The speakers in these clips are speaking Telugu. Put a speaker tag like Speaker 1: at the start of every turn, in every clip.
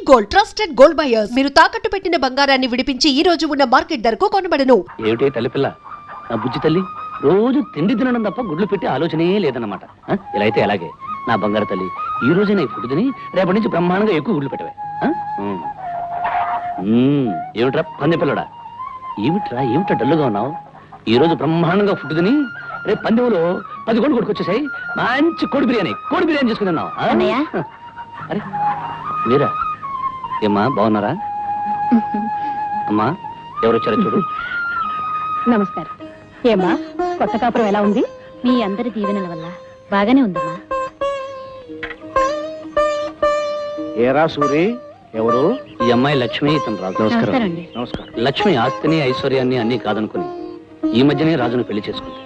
Speaker 1: Gold, trusted gold buyers. మీరు తాకట్టు పెట్టిన బంగారాన్ని విడిపించి ఈ రోజు ఉన్న మార్కెట్ ధరకు కొనబడను.
Speaker 2: ఏమిటే తల్లిపిల్ల, నా బుజ్జి తల్లి రోజు తిండి తినడం తప్ప గుడ్లు పెట్టి ఆలోచనే లేదన్నమాట. ఇలా అయితే ఎలాగే నా బంగారు తల్లి, ఈ రోజే నా ఫుడ్ తిని రేపటి నుంచి బ్రహ్మాండంగా ఎక్కువ గుడ్లు పెట్టవే. ఏమిట్రా పందెపిల్లడా, ఏమిట్రా డల్లుగా ఉన్నావు? ఈ రోజు బ్రహ్మాండంగా ఫుడ్ తిని రేపు పందెంలో 10 కోడి కొట్టుకొచ్చేసాయి. మంచి కోడి బిర్యానీ చేసుకుని ఉన్నావు. అరే మీరా, ఏమ్మా బాగున్నారా? అమ్మా ఎవరు వచ్చారో చూడు.
Speaker 3: నమస్కారం. ఏమ్మా కొత్త కాపురం ఎలా ఉంది? మీ అందరి దీవెనల వల్ల బాగానే ఉందమ్మా.
Speaker 4: ఏరా సూరి, ఎవరు?
Speaker 2: ఈ అమ్మాయి లక్ష్మి, ఇతను రాజు.
Speaker 3: నమస్కారం.
Speaker 4: నమస్కారం.
Speaker 2: లక్ష్మి ఆస్తిని ఐశ్వర్యాన్ని అన్ని కాదనుకుని ఈ మధ్యనే రాజును పెళ్లి చేసుకుంది.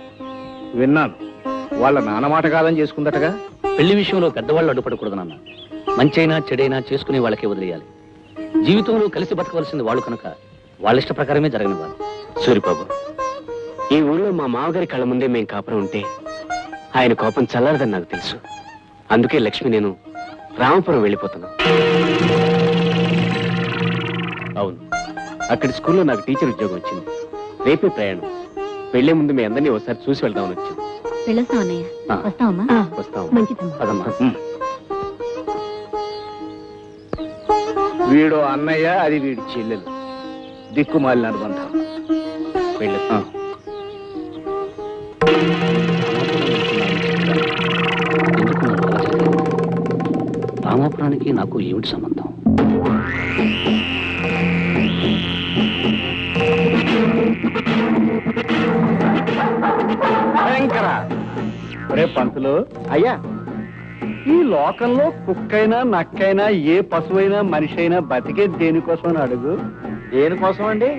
Speaker 4: విన్నాను, వాళ్ళ నాన్న మాట కాదని చేసుకుందటగా.
Speaker 2: పెళ్లి విషయంలో పెద్దవాళ్ళు అడ్డుపడకూడదన్న. మంచైనా చెడైనా చేసుకునే వాళ్ళకే వదిలేయాలి. జీవితంలో కలిసి బతకవలసింది వాళ్ళు కనుక వాళ్ళ ఇష్ట ప్రకారమే జరగనివ్వాలి.
Speaker 5: సూరిబాబు, ఈ ఊళ్ళో మా మామగారి కళ్ళ ముందే మేం కాపురం ఉంటే ఆయన కోపం చల్లారదని నాకు తెలుసు. అందుకే లక్ష్మి నేను రామపురం వెళ్ళిపోతున్నా. అవును, అక్కడి స్కూల్లో నాకు టీచర్ ఉద్యోగం వచ్చింది. రేపే ప్రయాణం. వెళ్లే ముందు మీ అందరినీ ఒకసారి చూసి వెళ్దామని వచ్చాను.
Speaker 2: వస్తామా?
Speaker 4: వీడు అన్నయ్య, అది వీడి చెల్లెలు. దిక్కుమాలిన అనుబంధం.
Speaker 2: రామాపురానికి నాకు ఏమిటి సంబంధం?
Speaker 4: రే పంతులు, అయ్యా, ఈ లోకంలో కుక్కైనా నక్కైనా ఏ పశువైనా మనిషి అయినా బతికే దేనికోసం అని అడుగు. దేనికోసం అండి?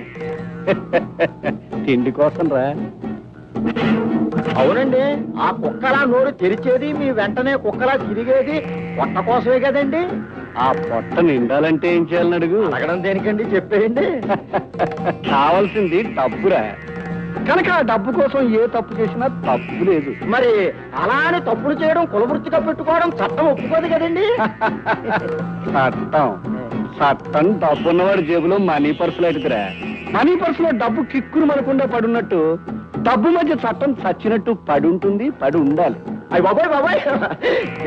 Speaker 4: తిండి కోసం రా. అవునండి, ఆ కుక్కలా నోరు తెరిచేది, మీ వెంటనే కుక్కలా తిరిగేది పొట్ట కోసమే కదండి. ఆ పొట్ట నిండాలంటే ఏం చేయాలని అడుగు. అడగడం దేనికండి, చెప్పేయండి. కావాల్సింది డబ్బురా. కనుక ఆ డబ్బు కోసం ఏ తప్పు చేసినా తప్పు లేదు. మరి అలానే తప్పులు చేయడం కులవృత్తిగా పెట్టుకోవడం చట్టం ఒప్పుకోదు కదండి. చట్టం డబ్బున్నవాడి జేబులో మనీ పర్సులు అడుగురా. మనీ పర్సులో డబ్బు కిక్కురు మనకుండా పడున్నట్టు డబ్బు మధ్య చట్టం చచ్చినట్టు పడి ఉంటుంది, పడి ఉండాలి. అయ్యి బాబాయ్,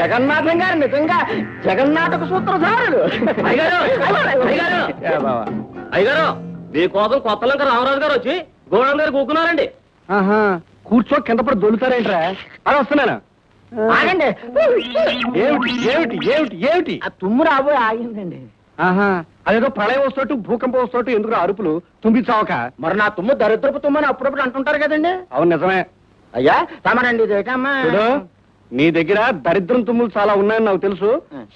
Speaker 4: జగన్నాథం గారు నిజంగా జగన్నాటక సూత్రధారుడు.
Speaker 2: అయ్యగారు, మీకోసం కొత్తలంక రామరాజు గారు వచ్చి గోడం గారు కూకున్నారండి.
Speaker 4: కూర్చో, కింద పడి దొలుతారేంట్రా? అది వస్తున్నాను. ఆగండి. ఏమిటి ఏమిటి ఏమిటి ఏమిటి? తుమ్ము రాబోయే ఆగిందండి. అదేదో ప్రళయం వస్తూ భూకంపం వస్తూ ఎందుకు అరుపులు? తుమ్మి చావక. మరి నా తుమ్ము దరిద్రపు తుమ్మని అప్పుడప్పుడు అంటుంటారు కదండి. అవును, నిజమే. అయ్యా తమరండి, చూడు, నీ దగ్గర దరిద్రం తుమ్ములు చాలా ఉన్నాయని నాకు తెలుసు.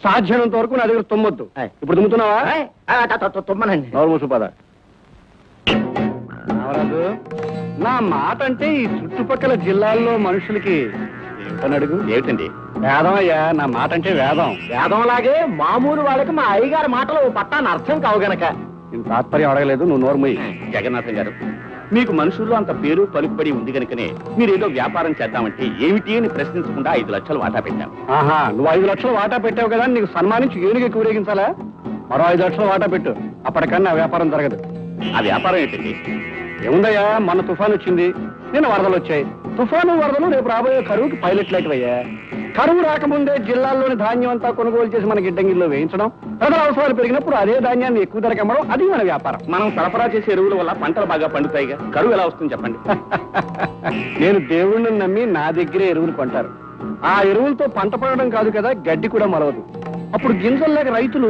Speaker 4: సాధ్యమైనంత వరకు నా దగ్గర తుమ్మొద్దు. ఇప్పుడు తుమ్ముతున్నావా? తుమ్మనండి. నోరు మూసుపద. రామరాజు, నా మాట అంటే ఈ చుట్టుపక్కల జిల్లాల్లో మనుషులకి ఏమిటని అడుగు. ఏమిటండి? వేదం అయ్యా, నా మాట అంటే వేదం. వేదం లాగే మామూలు వాళ్ళకి మా అయ్యగారి మాటలు పట్టాన్ని అర్థం కావు గనక నేను తాత్పర్యం అడగలేదు. నువ్వు నోరుమోయి.
Speaker 5: జగన్నాథం గారు, మీకు మనుషుల్లో అంత పేరు పలుకుబడి ఉంది కనుకనే మీరేదో వ్యాపారం చేద్దామంటే ఏమిటి అని ప్రశ్నించకుండా 5 లక్షలు వాటా పెట్టాం.
Speaker 4: నువ్వు 5 లక్షలు వాటా పెట్టావు కదా, నీకు సన్మానించి ఏనుగు ఊరేగించాలా? మరో 5 లక్షలు వాటా పెట్టు, అప్పటికన్నా వ్యాపారం జరగదు.
Speaker 5: ఆ వ్యాపారం ఏంటండి?
Speaker 4: ఏముందయ్యా, మొన్న తుఫాను వచ్చింది, నిన్న వరదలు వచ్చాయి. తుఫాను వరదలు రేపు రాబోయే కరువుకి పైలట్ లైట్ అయ్యా. కరువు రాకముందే జిల్లాల్లోని ధాన్యం అంతా కొనుగోలు చేసి మన గిడ్డంగిల్లో వేయించడం, ప్రజల అవసరాలు పెరిగినప్పుడు అదే ధాన్యాన్ని ఎక్కువ ధరకు అమ్మడం, అది మన వ్యాపారం.
Speaker 5: మనం సరఫరా చేసే ఎరువుల వల్ల పంటలు బాగా పండుతాయిగా, కరువు ఎలా వస్తుంది చెప్పండి?
Speaker 4: నేను దేవుణ్ణి నమ్మి నా దగ్గరే ఎరువులు కొంటారు. ఆ ఎరువులతో పంట పండడం కాదు కదా, గడ్డి కూడా మరవదు. అప్పుడు గింజలు లేక రైతులు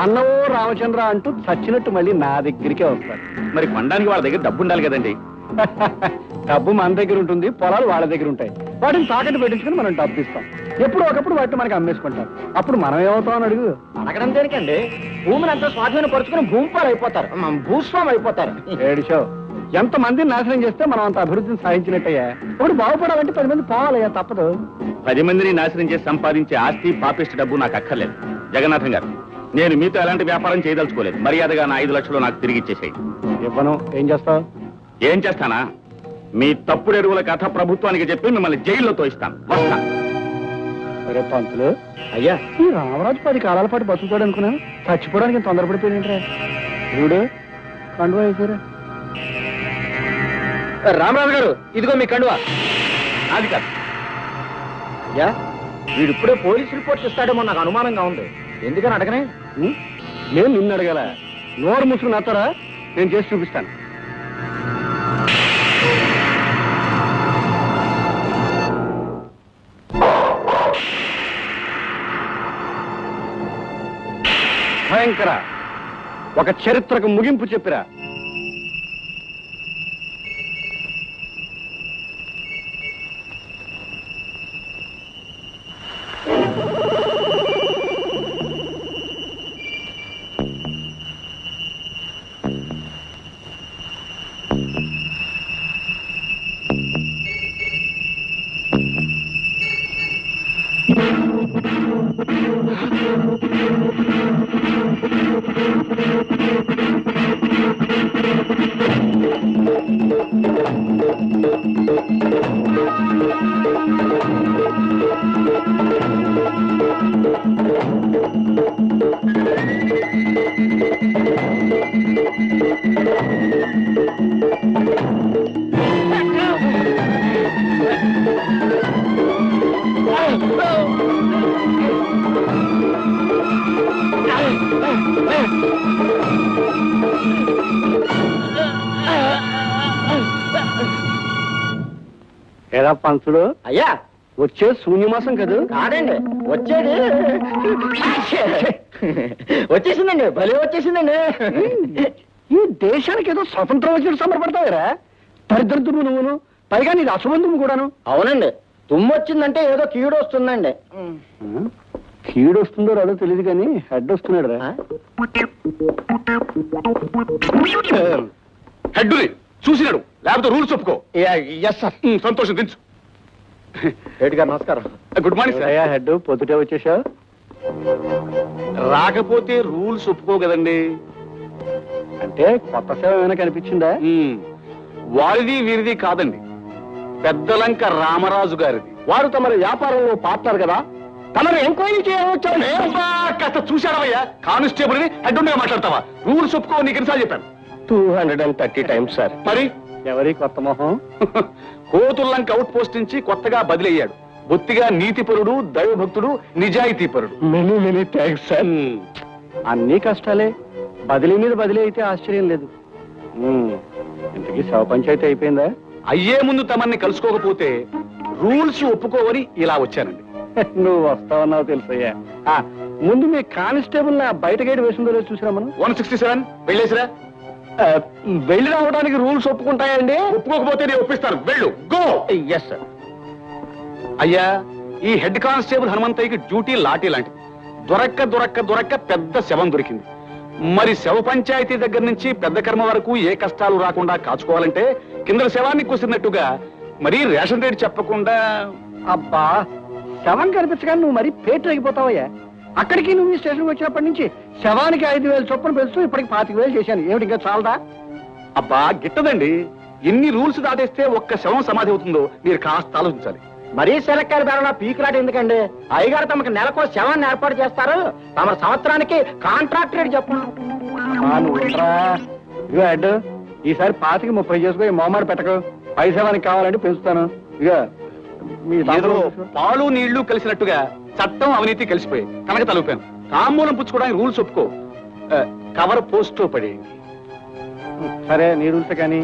Speaker 4: అన్నవో రామచంద్ర అంటూ చచ్చినట్టు మళ్ళీ నా దగ్గరికే వస్తారు.
Speaker 5: మరి కొనడానికి వాళ్ళ దగ్గర డబ్బు ఉండాలి కదండి.
Speaker 4: డబ్బు మన దగ్గర ఉంటుంది, పొలాలు వాళ్ళ దగ్గర ఉంటాయి. వాటిని తాకట్టు పెట్టించుకుని మనం డబ్బు ఇస్తాం. ఎప్పుడు ఒకప్పుడు వాటిని మనకి అమ్మేసుకుంటాం. అప్పుడు మనం ఏమవుతాం అని అడుగు. అడగడం దేనికండి? భూమిని అంతా స్వాధీనం పరుచుకుని భూమిపాలు అయిపోతారు, భూస్వామి అయిపోతారు. ఏడిషో, ఎంత మందిని నాశనం చేస్తే మనం అంత అభివృద్ధిని సాధించినట్టయ్యా. ఇప్పుడు బాగుపడాలంటే 10 మంది పోవాలయ్యా, తప్పదు.
Speaker 5: 10 మందిని నాశనం చేసి సంపాదించే ఆస్తి పాపిష్టి డబ్బు నాకు అక్కర్లేదు. జగన్నాథం గారు, నేను మీతో ఎలాంటి వ్యాపారం చేయదలుచుకోలేదు. మర్యాదగా నా 5 లక్షలు నాకు తిరిగి ఇచ్చేసేయి.
Speaker 4: ఇవ్వను. ఏం చేస్తావు?
Speaker 5: ఏం చేస్తానా? మీ తప్పుడు ఎరువుల కథ ప్రభుత్వానికి చెప్పి మిమ్మల్ని జైల్లో తోయిస్తాను. వస్తా.
Speaker 4: రే పంతులు, అయ్యా ఈ రామరాజు 10 కాలాల పాటు బతుకుతాడు అనుకున్నాను, చచ్చిపోవడానికి తొందరపడిపోయింది. చూడు కండువా వేసారా. రామరాజు గారు, ఇదిగో మీ కండువా. అది కాదు అయ్యా, వీడిప్పుడే పోలీస్ రిపోర్ట్ ఇస్తాడేమో నాకు అనుమానంగా ఉంది. ఎందుకని అడగనే? నేను నిన్ను అడగాల? నోరు ముసుగు నత్తరా, నేను చేసి చూపిస్తాను. భయంకర, ఒక చరిత్రకు ముగింపు చెప్పిరా. ఎలా పంతుడు? అయ్యా, వచ్చే శూన్యమాసం కదా? కాదండి, వచ్చేది వచ్చేసిందండి, భలే వచ్చేసిందండి. ఈ దేశానికి ఏదో స్వతంత్రం వచ్చినట్టు సంబరపడతావురా, దరిద్రతుడు నువ్వును, పైగా నీది అశుబంధువు కూడాను. అవునండి, తుమ్ము వచ్చిందంటే ఏదో కీడు వస్తుందండి. కీడు వస్తుందో రాదో తెలియదు కానీ హెడ్ వస్తున్నాడు రా.
Speaker 6: హెడ్ చూసినాడు, లేకపోతే రూల్స్ ఒప్పుకో.
Speaker 4: Yes sir.
Speaker 6: సంతోషం, దించు.
Speaker 4: హెడ్ గారు నమస్కారం.
Speaker 6: Good morning sir.
Speaker 4: హెడ్ పొద్దుటే వచ్చేసావు?
Speaker 6: రాకపోతే రూల్స్ ఒప్పుకో కదండి.
Speaker 4: అంటే కొత్త సేవ ఏమైనా కనిపించిందా?
Speaker 6: వారిది వీరిది కాదండి, పెద్దలంక రామరాజు గారిది.
Speaker 4: వారు తమ వ్యాపారంలో పార్ట్నర్ కదా, తమను ఎంక్వైరీ చేయవచ్చండి.
Speaker 6: కాస్త చూశాడవయ్యా, కానిస్టేబుల్ ని హెడ్ ఉండగా మాట్లాడతావా? రూల్స్ ఒప్పుకో, నీకు ఎన్నిసార్లు చెప్పాను?
Speaker 4: 230 times సార్.
Speaker 6: మరి
Speaker 4: ఎవరి కొత్త మొహం?
Speaker 6: కోతుల్లంక అవుట్ పోస్ట్ నుంచి కొత్తగా బదిలీ అయ్యాడు. బొత్తిగా నీతిపరుడు, దైవభక్తుడు, నిజాయితీపరుడు.
Speaker 4: Many thanks sir. అన్ని కష్టాలే, బదిలీ మీద బదిలీ అయితే ఆశ్చర్యం లేదు. ఇంతకీ శవ పంచాయతీ అయిపోయిందా?
Speaker 6: అయ్యే ముందు తమన్ని కలుసుకోకపోతే రూల్స్ ఒప్పుకోవని ఇలా వచ్చానండి.
Speaker 4: నువ్వు వస్తావన్నావు తెలుసయ్యా. ముందు మీ కానిస్టేబుల్ నా బయట గేట్ వేసిందో లేదో చూసినా మనం.
Speaker 6: 167 వెళ్ళేసిరా.
Speaker 4: వెళ్ళి రావడానికి రూల్స్ ఒప్పుకుంటాయండి?
Speaker 6: ఒప్పుకోకపోతే నేను ఒప్పిస్తాను, వెళ్ళు. గో.
Speaker 4: Yes sir.
Speaker 6: అయ్యా, ఈ హెడ్ కానిస్టేబుల్ హనుమంతయ్యకి డ్యూటీ లాఠీ లాంటిది. దొరక్క పెద్ద శవం దొరికింది. మరి శవ పంచాయతీ దగ్గర నుంచి పెద్ద కర్మ వరకు ఏ కష్టాలు రాకుండా కాచుకోవాలంటే కింద శవాన్ని కుసిరినట్టుగా మరీ రేషన్ రేట్ చెప్పకుండా.
Speaker 4: అబ్బా, శవం కనిపించగానే నువ్వు మరీ పేట అయిపోతావయ్యా. అక్కడికి నువ్వు ఈ స్టేషన్కి వచ్చినప్పటి నుంచి శవానికి 5,000 చొప్పున పెంచుతూ ఇప్పటికి 25,000 చేశాను. ఏమిటి ఇంకా చాలదా?
Speaker 6: అబ్బా గిట్టదండి, ఎన్ని రూల్స్ దాటేస్తే ఒక్క శవం సమాధి అవుతుందో మీరు కాస్త ఆలోచించాలి.
Speaker 4: మరీ సెలక్కారు ధరణ పీకులాట ఎందుకండి? అయ్యగారు తమకు నెలకో శవాన్ని ఏర్పాటు చేస్తారు, తమ సంవత్సరానికి కాంట్రాక్ట్ రేట్ చెప్పండి. హెడ్, ఈసారి 25-30 చేసుకో, మొహమాట పెట్టకు. పై శవానికి కావాలంటే పెంచుతాను. ఇక
Speaker 6: ఏదో పాలు నీళ్లు కలిసినట్టుగా చట్టం అవినీతి కలిసిపోయాయి. కనుక తలుపాను. తాంబూలం పుచ్చుకోవడానికి రూల్స్ ఒప్పుకో, కవర్ పోస్ట్ పడేయండి.
Speaker 4: సరే, నీ రూల్స్ కానీ.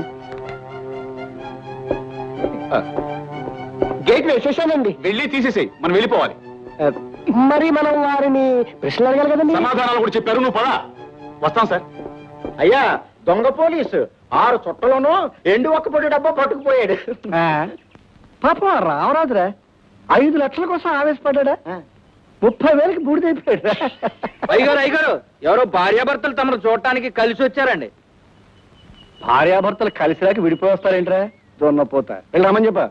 Speaker 4: గేట్ వేసేసానండి.
Speaker 6: వెళ్ళి తీసేసేయి, మనం వెళ్ళిపోవాలి.
Speaker 4: మరి మనం వారిని ప్రశ్నలు అడగాలి కదండి.
Speaker 6: సమాధానాలు కూడా చెప్పారు, నువ్వు పదా. వస్తాం సార్.
Speaker 4: అయ్యా, దొంగ పోలీసు 6 చుట్టలోనూ ఎండు ఒక్క పొడి డబ్బా పట్టుకుపోయాడు. పాపం రామరాజురా 5 లక్షల కోసం ఆవేశపడ్డా, 30,000కి బూడిదైపోయాడు.
Speaker 7: అయ్యగారు ఎవరో భార్యాభర్తలు తమను చూడటానికి కలిసి వచ్చారండి.
Speaker 4: భార్యాభర్తలు కలిసిరాక విడిపోస్తారేంట్రా దొన్నపోతా. వెళ్ళి రమ్మని చెప్పా.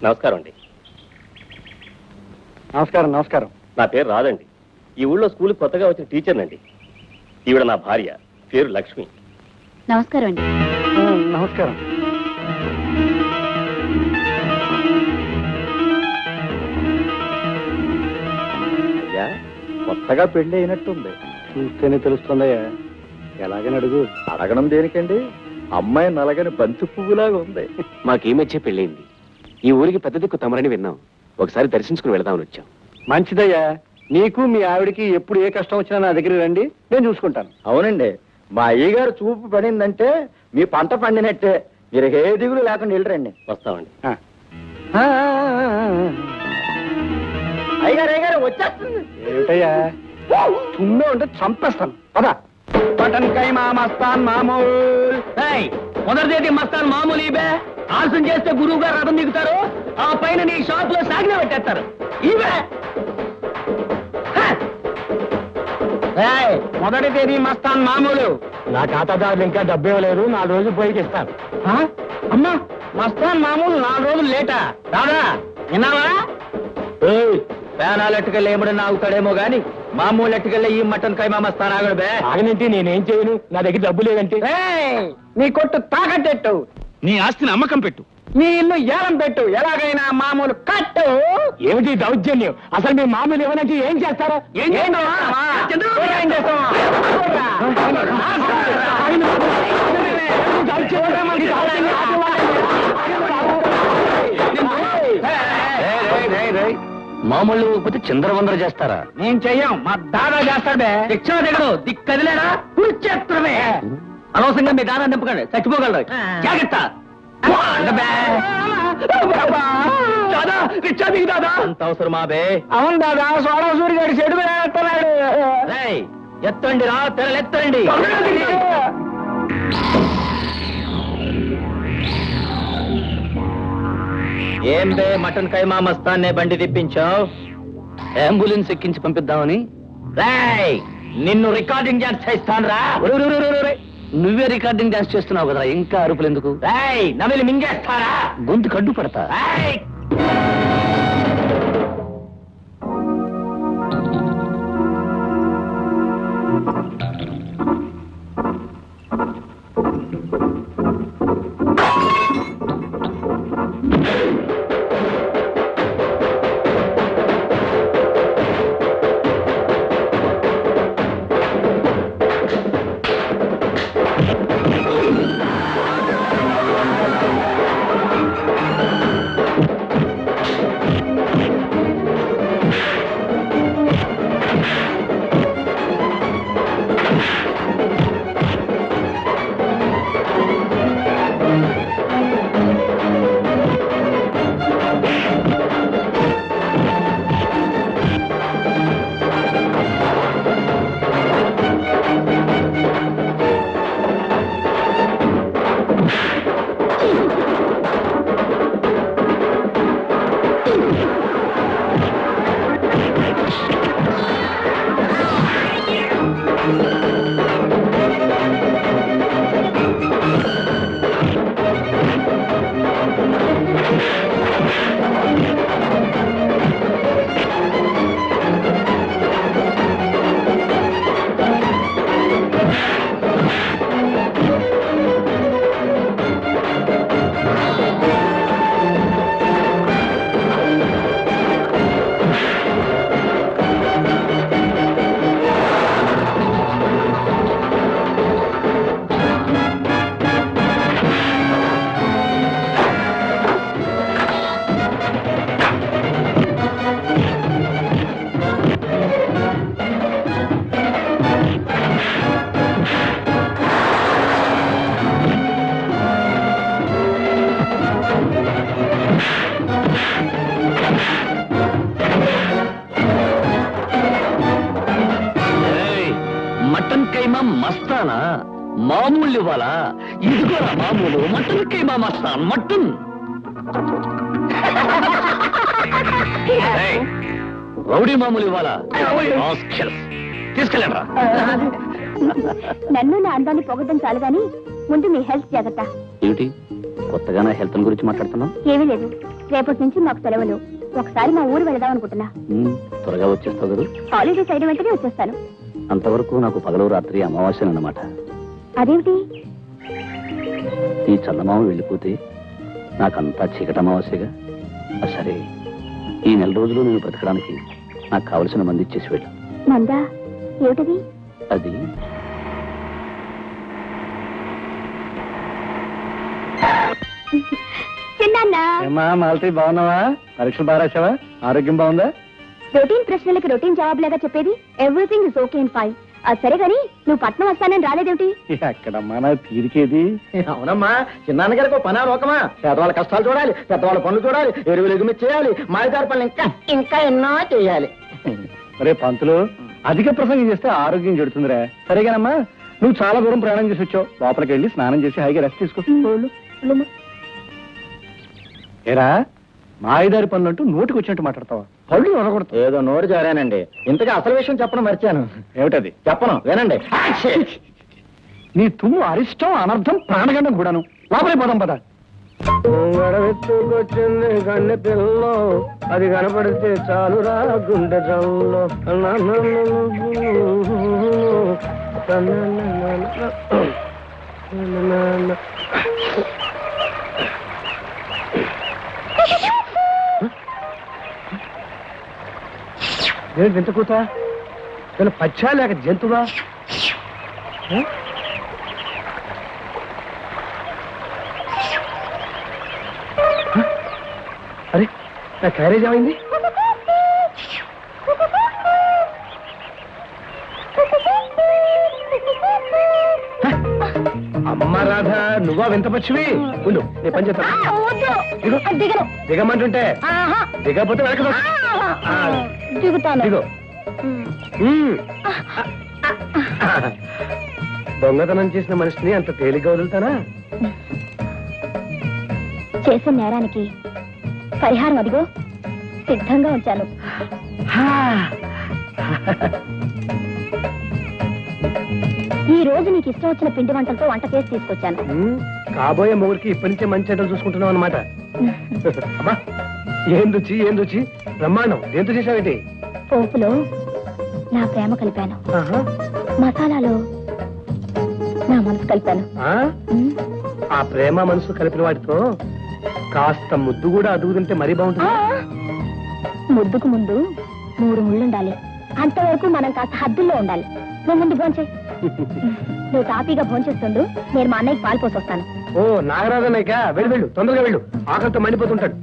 Speaker 5: నమస్కారం అండి.
Speaker 4: నమస్కారం. నమస్కారం.
Speaker 5: నా పేరు రాదండి. ఈ ఊళ్ళో స్కూల్ కొత్తగా వచ్చిన టీచర్నండి. ఈవిడ నా భార్య, పేరు లక్ష్మి.
Speaker 3: నమస్కారం అండి.
Speaker 4: నమస్కారం. కొత్తగా పెళ్లి అయినట్టుంది. చూస్తేనే తెలుస్తుందయ్యా. ఎలాగని అడుగు. అడగడం దేనికండి? అమ్మాయి నలగని బంతి పువ్వులాగా ఉంది.
Speaker 5: మాకు ఈ మధ్య పెళ్ళైంది. ఈ ఊరికి పెద్ద దిక్కు తమరని విన్నాం. ఒకసారి దర్శించుకుని వెళదామని వచ్చాం.
Speaker 4: మంచిదయ్యా. నీకు మీ ఆవిడికి ఎప్పుడు ఏ కష్టం వచ్చినా నా దగ్గర రండి, నేను చూసుకుంటాను. అవునండి, మా అయ్యగారు చూపు పడిందంటే మీ పంట పండినట్టే. మీరు ఏ దిగులు లేకుండా వెళ్ళరండి.
Speaker 5: వస్తామండి.
Speaker 4: అయ్యగారు అయ్యగారు వచ్చేస్తుంది. ఏమిటయ్యా తుమ్మే ఉంటే చంపేస్తాను. పదా పటన్కై మా మస్తాన్ మామూలు.
Speaker 2: మొదటిదేది మస్తాన్ మామూలు ఇవే. ఆలస్యం చేస్తే గురువు గారు రథం దిగుతారు. ఆ పైన నీ షాప్ లో సాగిన పెట్టేస్తారు. ఇవే
Speaker 4: మొదటి తేదీ మస్తాన్ మామూలు. నా ఖాతాదారులు ఇంకా డబ్బే లేదు. 4 రోజులు పోయి ఇస్తాను. అమ్మా, మస్తాన్ మామూలు 4 రోజులు లేటా? రాదా విన్నావా? పేనాలు ఎట్టుకెళ్ళి ఏమడన్నా ఆగుతాడేమో గాని మామూలు ఎట్టుకెళ్ళి ఈ మటన్ కైమా మస్తాన్ ఆగడు బే. ఆగనంటే నేనేం చేయను, నా దగ్గర డబ్బు లేదంటే. నీ కొట్టు తాకట్టెట్టు,
Speaker 6: నీ ఆస్తిని అమ్మకం పెట్టు,
Speaker 4: నీ ఇల్లు ఏలం పెట్టు, ఎలాగైనా మామూలు కట్టు. ఏమిటి దౌర్జన్యం? అసలు మీ మామూలు ఏమనంటే ఏం చేస్తారా? ఏం
Speaker 2: మామూలు పోతే చంద్రవందర చేస్తారా?
Speaker 4: నేను చెయ్యం, మా దాదా చేస్తాడు బే.
Speaker 2: శిక్షణ దిగడు దిక్కదిలేరా కుర్చేత్రమే. అనవసరంగా మీ దానా నింపకండి, చచ్చిపోగలరు. జాగ్రత్త. అంత అవసరమా బే?
Speaker 4: అవును దాదా, సోడా సూరి గారి చెడు ఎత్తన్నాడు.
Speaker 2: ఎత్తండి రా, తెరలెత్తండి. ఏం బే మటన్ కైమా మస్తాన్నే బండి తెప్పించావు? అంబులెన్స్ ఎక్కించి పంపిద్దామని. రాయ్, నిన్ను రికార్డింగ్ డాన్స్ చేస్తాను రా. నువ్వే రికార్డింగ్ డాన్స్ చేస్తున్నావు కదా, ఇంకా అరుపులు ఎందుకు? రాయ్, నవిలి మింగేస్తారా? గొంతు కడ్డు పడతా. మటన్ కైమా మస్తానా మామూలు ఇవ్వాలా? ఇదిగోరా మామూలు మటన్ కైమా మస్తాన్ మటన్. రౌడీ మామూలు ఇవ్వాలా? తీసుకెళ్ళండి.
Speaker 3: నన్ను నా అందాన్ని పొగడం చాలు గాని ముందు మీ హెల్త్ జాగ్రత్త.
Speaker 2: ఏమిటి కొత్తగా నా హెల్త్ గురించి మాట్లాడుతున్నావు?
Speaker 3: ఏమీ లేదు, రేపటి నుంచి మాకు సెలవులు. ఒకసారి మా ఊరు వెళదాం అనుకుంటున్నా.
Speaker 2: త్వరగా వచ్చేస్తావు కదా?
Speaker 3: హాలిడేస్ అయిన వెంటనే వచ్చేస్తాను.
Speaker 2: అంతవరకు నాకు పగలు రాత్రి అమావాస్య అన్నమాట.
Speaker 3: అదేమిటి?
Speaker 2: ఈ చందమామ వెళ్ళిపోతే నాకంతా చీకటి అమావాస్యగా. సరే, ఈ 4 రోజులు నేను బ్రతకడానికి నాకు కావలసిన మంది ఇచ్చేసి వెళ్ళు.
Speaker 3: మందా ఏమిటది?
Speaker 2: అది
Speaker 3: చిన్నా
Speaker 4: ఏమా మాలతి బాగున్నావా? పరీక్షలు బాగా రాసావా? ఆరోగ్యం బాగుందా?
Speaker 3: రొటీన్ ప్రశ్నలకి రొటీన్ జవాబులాగా చెప్పేది everything is okay and fine. సరే గాని నువ్వు పట్నం వస్తానని రాలేదేమిటి?
Speaker 4: ఎక్కడమ్మా నా తీరికేది?
Speaker 7: అవునమ్మా, చిన్నాన్నగారికి ఒక పని లోకమా. పెద్దవాళ్ళ కష్టాలు చూడాలి, పెద్దవాళ్ళ పనులు చూడాలి, ఎరువులు ఎగుమతి చేయాలి, మాయదారి పనులు ఇంకా ఇంకా ఎన్నో చేయాలి.
Speaker 4: రే పంతులు, అధిక ప్రసంగం చేస్తే ఆరోగ్యం చెడుతుందిరా. సరేగానమ్మా, నువ్వు చాలా దూరం ప్రయాణం చేసి వచ్చావు. లోపలికి వెళ్ళి స్నానం చేసి హాయిగా రెస్ట్ తీసుకో. ఏరా, మాయదారి పనులు అంటూ నోటికి వచ్చినట్టు మాట్లాడతావా? పళ్ళు అనకూడదు.
Speaker 7: ఏదో నోరు జారానండి. ఇంతగా అసలు విషయం చెప్పడం మర్చాను.
Speaker 4: ఏమిటది?
Speaker 7: చెప్పను, వినండి.
Speaker 4: నీ తుమ్ము అరిష్టం, అనర్థం, ప్రాణగండం కూడాను. లోపలికి పోదాం పద.
Speaker 7: గడవెత్తుకొచ్చింది గండె పిల్లో, అది కనపడితే చాలురా గుండె జల్లో.
Speaker 4: నేను వింత కూత, నేను పచ్చా లేక జంతువా? అరే, నా క్యారేజ్ ఏమైంది? అమ్మ రాధ, నువ్వా వింత పచ్చివి? ఉండు, నీ పని చేస్తా. దిగమంటుంటే దిగకపోతే వెనక
Speaker 3: దిగుతాను.
Speaker 4: దిగో. దొంగతనం చేసిన మనిషిని అంత తేలిగ్గా వదులుతానా?
Speaker 3: చేసిన నేరానికి పరిహారం అదిగో సిద్ధంగా ఉంచాను. ఈ రోజు నీకు ఇష్టం వచ్చిన పిండి వంటలతో వంట చేసి తీసుకొచ్చాను.
Speaker 4: కాబోయే మొగుడికి ఇప్పటి నుంచే మంచి చెడ్డలు చూసుకుంటున్నావు అనమాట. అబ్బా, ఏం రుచి, ఏం రుచి! బ్రహ్మాండం. దేంతో చేసావేంటి?
Speaker 3: పోపులో నా ప్రేమ కలిపాను, మసాలాలో నా మనసు కలిపాను.
Speaker 4: ఆ ప్రేమ మనసు కలిపిన వాటితో కాస్త ముద్దు కూడా అదుగు తింటే మరీ బాగుంటుంది.
Speaker 3: ముద్దుకు ముందు 3 ముళ్ళుండాలి. అంతవరకు మనం కాస్త హద్దుల్లో ఉండాలి. నువ్వు ముందు భోంచేయి. నువ్వు తాపీగా భోంచేస్తుండు, నేను మా అన్నయ్యకి పాలు పోసి వస్తాను.
Speaker 4: ఓ నాగరాజన్నయ్యక, వెళ్ళు వెళ్ళు, తొందరగా వెళ్ళు. ఆకలితో మండిపోతుంటాడు.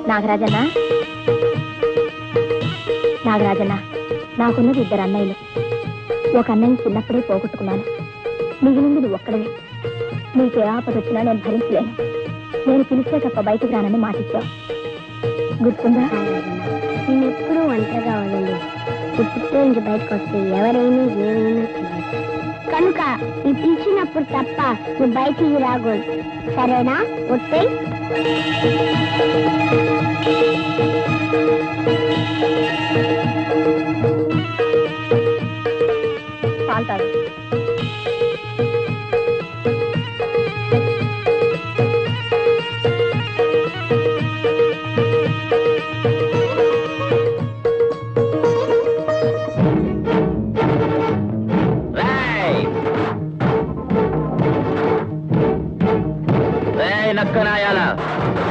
Speaker 3: నాగరాజన్న, నాగరాజన్న, నాకున్నది 2 అన్నయ్యలు. ఒక అన్నయ్యని చిన్నప్పుడే పోగొట్టుకున్నాను. మిగిలింది నువ్వు ఒక్కడవే. నీకు ఏ ఆపద వచ్చినా నేను భరించలేను. నేను పిలిస్తే తప్ప బయటకు రానని మాటిచ్చావు, గుర్తుందా? నేను ఎప్పుడూ ఒంటరిగా వదలి పుట్టితో ఇంటి బయటకు వస్తే ఎవరైనా ఏమైనా చేయొచ్చు. కనుక నీ పిలిచినప్పుడు తప్ప నువ్వు బయటికి రాకూడదు, సరేనా? వస్తే పాల్తాడు.
Speaker 7: నక్కనాయాల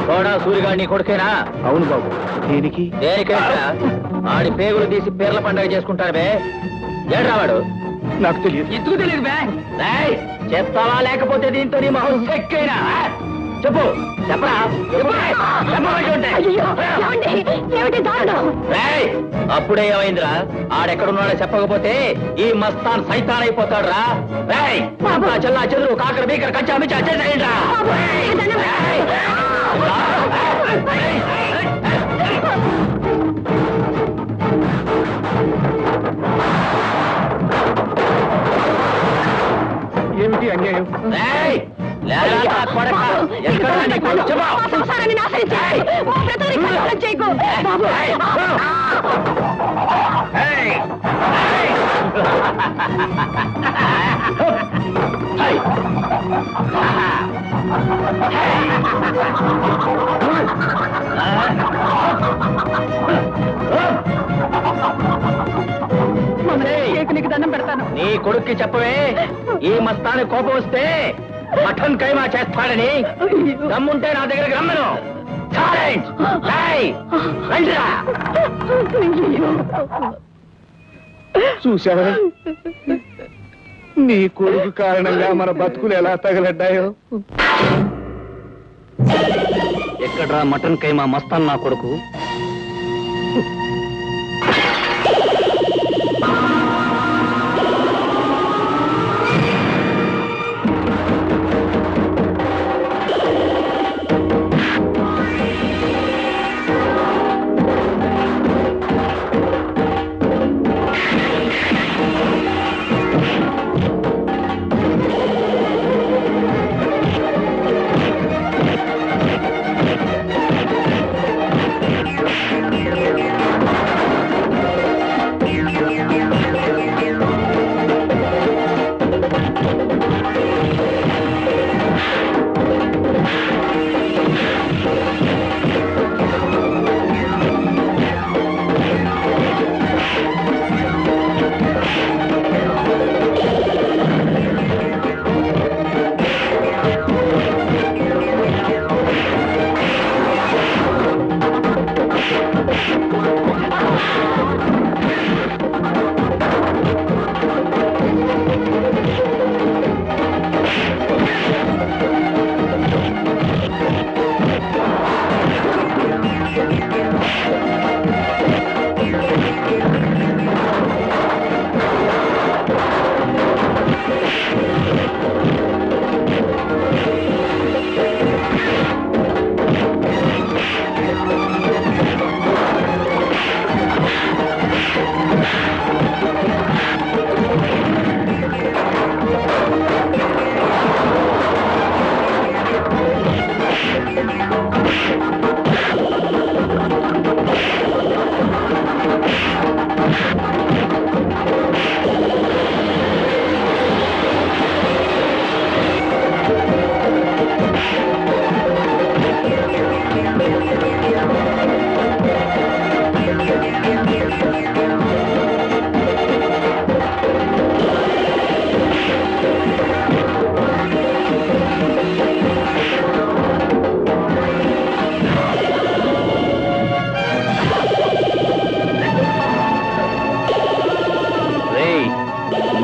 Speaker 7: కూడా సూరిగాడిని కొడుకేనా?
Speaker 4: అవును బాబు. దేనికి?
Speaker 7: దేనికేంట్రా? ఆడి పేగులు తీసి పేర్ల పండుగ చేసుకుంటారు బే. ఏడ్రావాడు?
Speaker 4: నాకు తెలియదు.
Speaker 7: ఎందుకు తెలియదు బే? చెప్తావా లేకపోతే దీంతో నీ మొహం చెక్కైనా? చెప్పు, చెప్పరా? అప్పుడే ఏమైందిరా? ఆడెక్కడున్నాడో చెప్పకపోతే ఈ మస్తాన్ సైతాన్ అయిపోతాడు రా. చెల్లా చెదురు కాకర బీకర కచ్చా మిచ్చా చేసేయండి రా.
Speaker 4: ఏమిటి అన్యాయం?
Speaker 7: నీకు దండం పెడతాను. నీ కొడుక్కి చెప్పవే, ఈ మస్తాని కోపం వస్తే మటన్ కైమా చేస్తాడని దమ్ముంటే నా దగ్గరికి రమ్మను. ఛాలెంజ్! ఏయ్, రండిరా.
Speaker 4: చూసావా నీ కొడుకు కారణంగా మన బతుకులు ఎలా తగలడ్డాయో.
Speaker 2: ఎక్కడ్రా మటన్ కైమా మస్తాన్ నా కొడుకు?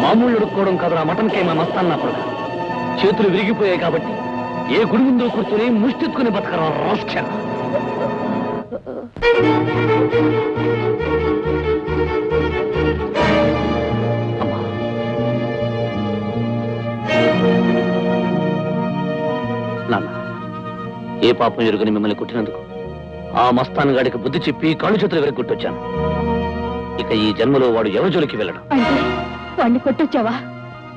Speaker 2: మామూలు ఉడుక్కోవడం కాదురా మటన్ కైమా మస్తాన్ నా కొడుకు. చేతులు విరిగిపోయాయి కాబట్టి ఏ గుడి ముందు కూర్చొని ముష్టెత్తుకుని బతకరా రాస్క. నాన్న, ఏ పాపం ఎరుగని మిమ్మల్ని కొట్టినందుకు ఆ మస్తాన్ గాడికి బుద్ధి చెప్పి కాళ్ళు చేతులు విరగొట్టొచ్చాను. ఇక ఈ జన్మలో వాడు ఎవరి జోలికి వెళ్ళడం.
Speaker 3: వాడిని కొట్టొచ్చావా?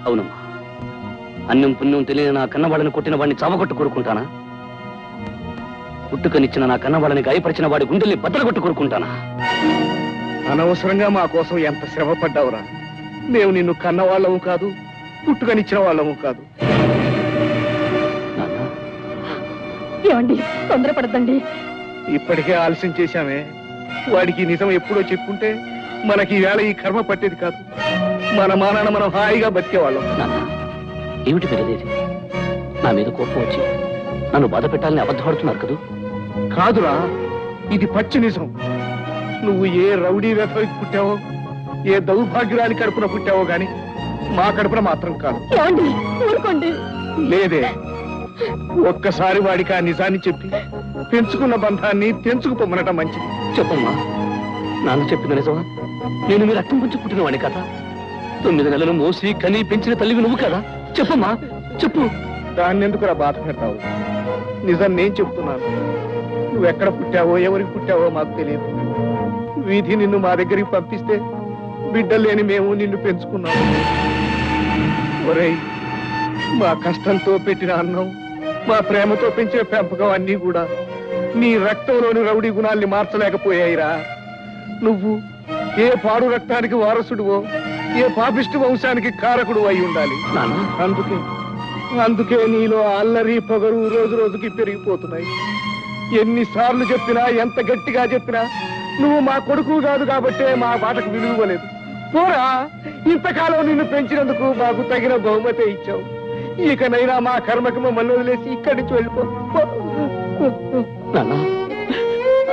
Speaker 2: అవునమ్మా, అన్నం పుణ్యం తెలియని నా కన్నవాడిని కొట్టిన వాడిని చావగొట్టు కోరుకుంటానా? పుట్టుకనిచ్చిన నా కన్నవాడిని గాయపరిచిన వాడి గుండెల్ని బద్దలగొట్టు కోరుకుంటానా?
Speaker 4: అనవసరంగా మా కోసం ఎంత శ్రమ పడ్డావురా. మేము నిన్ను కన్నవాళ్ళము కాదు, పుట్టుకనిచ్చిన వాళ్ళము కాదు.
Speaker 3: ఏమండి, తొందరపడద్దండి.
Speaker 4: ఇప్పటికే ఆలస్యం చేశామే. వాడికి నిజం ఎప్పుడో చెప్పుంటే మనకి ఈవేళ ఈ కర్మ పట్టేది కాదు. మన మానాన మనం హాయిగా బతికేవాళ్ళం.
Speaker 2: నాన్న, ఏమిటి పెరిగేది? నా మీద కోపం వచ్చి నన్ను బాధ పెట్టాలని అబద్ధపడుతున్నారు కదూ?
Speaker 4: కాదురా, ఇది పచ్చి నిజం. నువ్వు ఏ రౌడీ వ్యథకి పుట్టావో, ఏ దౌర్భాగ్యురాలి కడుపున పుట్టావో గాని మా కడుపున మాత్రం కాదు.
Speaker 3: ఏమండి, ఊరుకోండి.
Speaker 4: లేదే, ఒక్కసారి వాడికి ఆ నిజాన్ని చెప్పి పెంచుకున్న బంధాన్ని తెంచుకుపోమనటం మంచిది.
Speaker 2: చెప్పమ్మా, నాన్న చెప్పిన నిజమా? నేను మీ రక్తం పుంచి పుట్టిన వాడిని కదా? 9 నెలలు మోసి కని పెంచిన తల్లివి నువ్వు కదా? చెప్పమ్మా, చెప్పు.
Speaker 4: దాన్నెందుకురా బాధ పెడతావు? నిజం నేను చెప్తున్నాను. నువ్వెక్కడ పుట్టావో, ఎవరికి పుట్టావో మాకు తెలియదు. వీధి నిన్ను మా దగ్గరికి పంపిస్తే బిడ్డలేని మేము నిన్ను పెంచుకున్నాము. ఒరేయ్, మా కష్టంతో పెట్టిన అన్నం, మా ప్రేమతో పెంచిన పెంపకం అన్నీ కూడా నీ రక్తంలోని రౌడీ గుణాల్ని మార్చలేకపోయాయిరా. నువ్వు ఏ పాడు రక్తానికి వారసుడువో, ఏ పాపిష్టి వంశానికి కారకుడు అయి ఉండాలి. అందుకే నీలో అల్లరి పొగరు రోజు రోజుకి పెరిగిపోతున్నాయి. ఎన్నిసార్లు చెప్పినా, ఎంత గట్టిగా చెప్పినా నువ్వు మా కొడుకు కాదు కాబట్టే మా మాటకు విలువలేదు. పోరా, ఇంతకాలం నిన్ను పెంచినందుకు మాకు తగిన బహుమతి ఇచ్చావు. ఇకనైనా మా కర్మకి మమ్మల్ని వదిలేసి ఇక్కడి నుంచి వెళ్ళిపో.
Speaker 2: నాన్న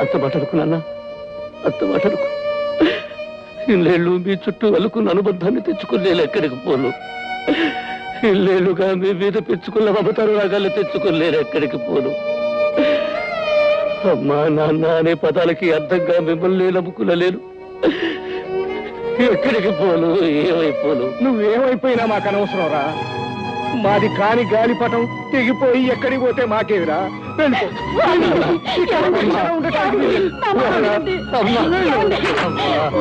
Speaker 2: అంత మాటలకు నాన్న, అంత మాటలకు. ఇల్లేళ్ళు మీ చుట్టూ అలుకున్న అనుబంధాన్ని తెచ్చుకోలేలు ఎక్కడికి పోను. ఇల్లేళ్ళుగా మీ మీద పెంచుకున్న మమతారు రాగాలు తెచ్చుకోలేరు ఎక్కడికి పోను. అమ్మా నాన్న అనే పదాలకి అర్థంగా మిమ్మల్ని నమ్ముకునలేను. ఎక్కడికి పోను, ఏమైపోను.
Speaker 4: నువ్వేమైపోయినా మాకు అనవసరం రా. మాది కాని గాలిపటం తెగిపోయి ఎక్కడికి పోతే మాకేవిరా. వెళ్ళిపో.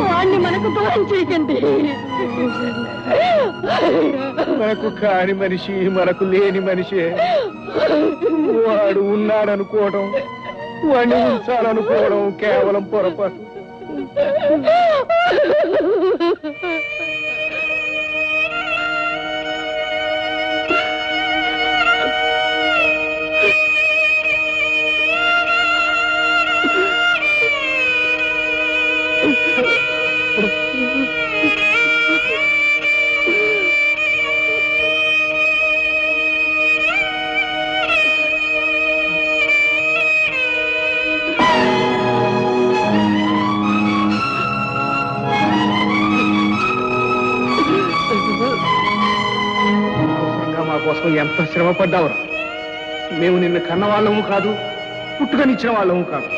Speaker 3: వాడిని మనకు దూరం చేయకండి.
Speaker 4: మనకు కాని మనిషి, మనకు లేని మనిషే. వాడు ఉన్నాడనుకోవడం, వాడిని ఉంచాలనుకోవడం కేవలం పొరపాటు. మా కోసం ఎంత శ్రమ పడ్డావురా. మేము నిన్ను కన్న వాళ్ళము కాదు, పుట్టుకనిచ్చిన వాళ్ళము కాదు.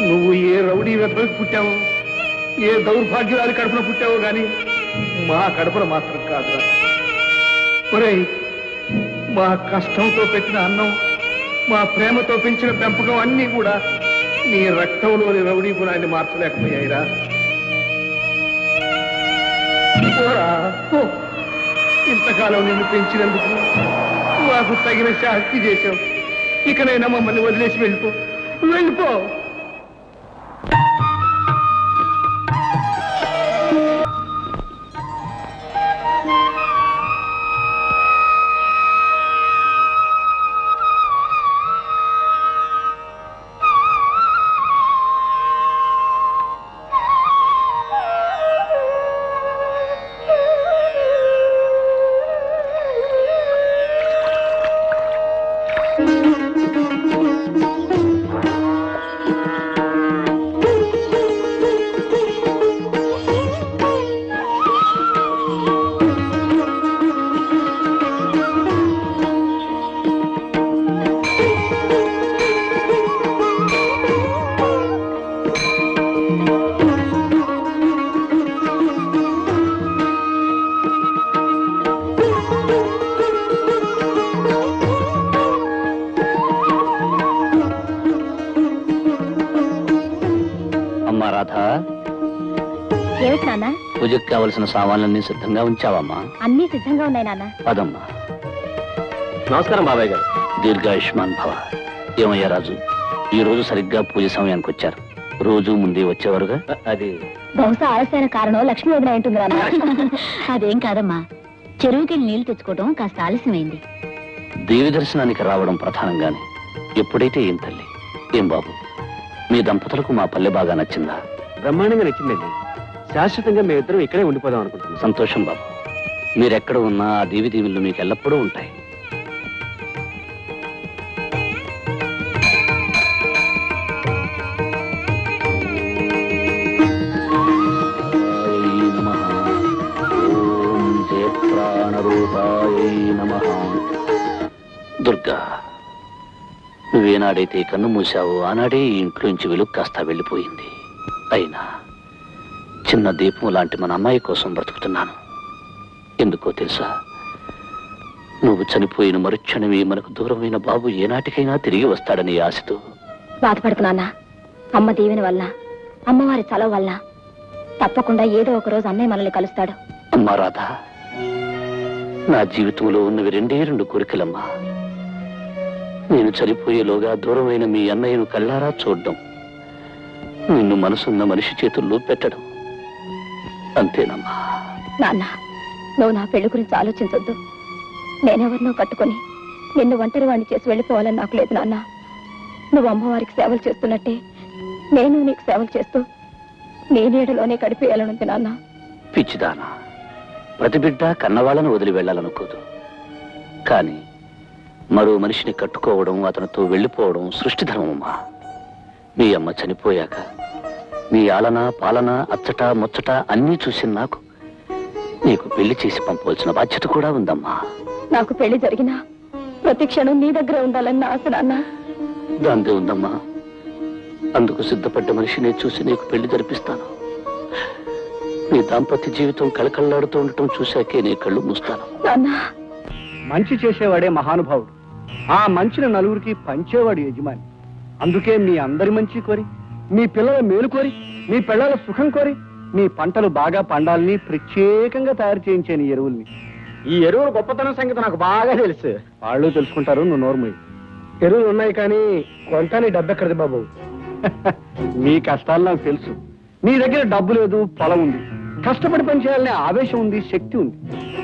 Speaker 4: నువ్వు ఏ రౌడీ వెతకు పుట్టావు, ఏ దౌర్భాగ్యాలు కడుపున పుట్టావో గాని మా కడుపున మాత్రం కాదురా. ఒరేయ్, మా కష్టంతో పెట్టిన అన్నం, మా ప్రేమతో పెంచిన పెంపకం అన్నీ కూడా నీ రక్తంలోని రౌడీ గుణాన్ని మార్చలేకపోయాయిరా. ఇంతకాలం నిన్ను పెంచినందుకు మాకు తగిన శాస్తి చేశావు. ఇకనైనా మమ్మల్ని వదిలేసి వెళ్ళిపో, వెళ్ళిపో.
Speaker 3: ఏమిటి నాన్న?
Speaker 2: పూజకు కావలసిన సామాన్లన్నీ సిద్ధంగా ఉంచావమ్మా?
Speaker 3: అన్నీ సిద్ధంగా ఉన్నాయి నాన్న.
Speaker 2: పదమ్మా.
Speaker 5: నమస్కారం బాబాయ్ గారు.
Speaker 2: దీర్ఘాయుష్మాన్ భవ. ఏమయ్యా రాజు, ఈ రోజు సరిగ్గా పూజ సమయానికి వచ్చారు. రోజు ముందే వచ్చేవారుగా.
Speaker 5: అది
Speaker 3: బహుశా ఆలస్యమైన కారణం లక్ష్మీ వదిన ఉంటుంది నాన్న. అదేం కాదమ్మా, చెరువుకి నీళ్లు తెచ్చుకోవడం కాస్త ఆలస్యమైంది.
Speaker 2: దేవి దర్శనానికి రావడం ప్రధానంగానే. ఎప్పుడైతే ఏం తల్లి. ఏం బాబు, మీ దంపతులకు మా పల్లె బాగా నచ్చిందా?
Speaker 5: బ్రహ్మాండంగా నచ్చిందండి. శాశ్వతంగా మేమిద్దరం ఇక్కడే ఉండిపోదాం అనుకుంటున్నాం.
Speaker 2: సంతోషం బాబు. మీరెక్కడ ఉన్నా ఆ దేవి దీవులు మీకు ఎల్లప్పుడూ ఉంటాయి. దుర్గా, నువ్వేనాడైతే కన్ను మూసావో ఆనాడే ఈ ఇంట్లోంచి వెలుగు కాస్త వెళ్ళిపోయింది. అయినా చిన్న దీపం లాంటి మన అమ్మాయి కోసం బ్రతుకుతున్నాను. ఎందుకో తెలుసా? నువ్వు చనిపోయిన మరుక్షణమే మనకు దూరమైన బాబు ఏనాటికైనా తిరిగి వస్తాడని ఆశతో.
Speaker 3: బాధపడుతున్నానా? అమ్మ దీవెన వల్ల, అమ్మవారి చలవ వల్ల తప్పకుండా ఏదో ఒక రోజు అన్నయ్య మనల్ని కలుస్తాడు.
Speaker 2: అమ్మా రాధా, నా జీవితంలో ఉన్నవి రెండే రెండు కోరికలమ్మా. నేను చనిపోయేలోగా దూరమైన మీ అన్నయ్యను కళ్ళారా చూడడం, నిన్ను మనసున్న మనిషి చేతుల్లో పెట్టడం. అంతేనమ్మా.
Speaker 3: నాన్న, నువ్వు నా పెళ్లి గురించి ఆలోచించొద్దు. నేనెవరినో కట్టుకొని నిన్ను ఒంటరి వాడిని చేసి వెళ్ళిపోవాలని నాకు లేదు నాన్న. నువ్వు అమ్మవారికి సేవలు చేస్తున్నట్టే నేను నీకు సేవలు చేస్తూ నీ నీడలోనే గడిపేయాలనుంది నాన్న.
Speaker 2: పిచ్చిదానా, ప్రతి బిడ్డ కన్నవాళ్ళను వదిలి వెళ్ళాలనుకోదు. కానీ మరో మనిషిని కట్టుకోవడం, అతనితో వెళ్ళిపోవడం సృష్టి ధర్మమ్మా. మీ అమ్మ చనిపోయాక మీ ఆలన పాలన అచ్చట ముచ్చట అన్నీ చూసి నాకు నీకు పెళ్లి చేసి పంపవలసిన బాధ్యత కూడా ఉందమ్మా.
Speaker 3: నాకు పెళ్లి జరిగినా ప్రతి క్షణం నీ దగ్గర ఉండాలని ఆశ నాన్న.
Speaker 2: దాందే ఉందమ్మా. అందుకు సిద్ధపడ్డ మనిషిని చూసి నీకు పెళ్లి జరిపిస్తాను. నీ దాంపత్య జీవితం కళకళలాడుతూ ఉండటం చూశాకే నీ కళ్ళు మూస్తాను.
Speaker 4: మంచి చేసేవాడే మహానుభావుడు. ఆ మంచిని నలుగురికి పంచేవాడు యజమాని. అందుకే మీ అందరి మంచి కోరి, మీ పిల్లల మేలు కోరి, మీ పిల్లల సుఖం కోరి, మీ పంటలు బాగా పండాలని ప్రత్యేకంగా తయారు చేయించాను ఈ ఎరువుల్ని. ఈ ఎరువుల గొప్పతనం సంగతి నాకు బాగా తెలుసు. వాళ్ళు తెలుసుకుంటారు, నువ్వు నోర్మూయి. ఎరువులు ఉన్నాయి కానీ కొంటాని డబ్బు ఎక్కడిది బాబు? మీ కష్టాలు నాకు తెలుసు. మీ దగ్గర డబ్బు లేదు, పొలం ఉంది, కష్టపడి పని చేయాలనే ఆవేశం ఉంది, శక్తి ఉంది.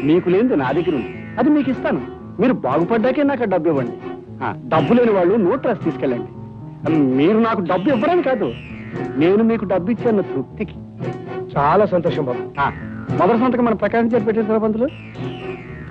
Speaker 4: మీకు లేనిది నా దగ్గర ఉంది, అది మీకు ఇస్తాను. మీరు బాగుపడ్డాకే నాకు డబ్బు ఇవ్వండి. డబ్బు లేని వాళ్ళు నోట్ రాసి తీసుకెళ్ళండి. మీరు నాకు డబ్బు ఇవ్వడానికి కాదు, నేను మీకు డబ్బు ఇచ్చాను తృప్తికి. చాలా సంతోషం బాబు. మొదటి సంతకం మన ప్రకాశం చేసి పెట్టేసారా పంతులు?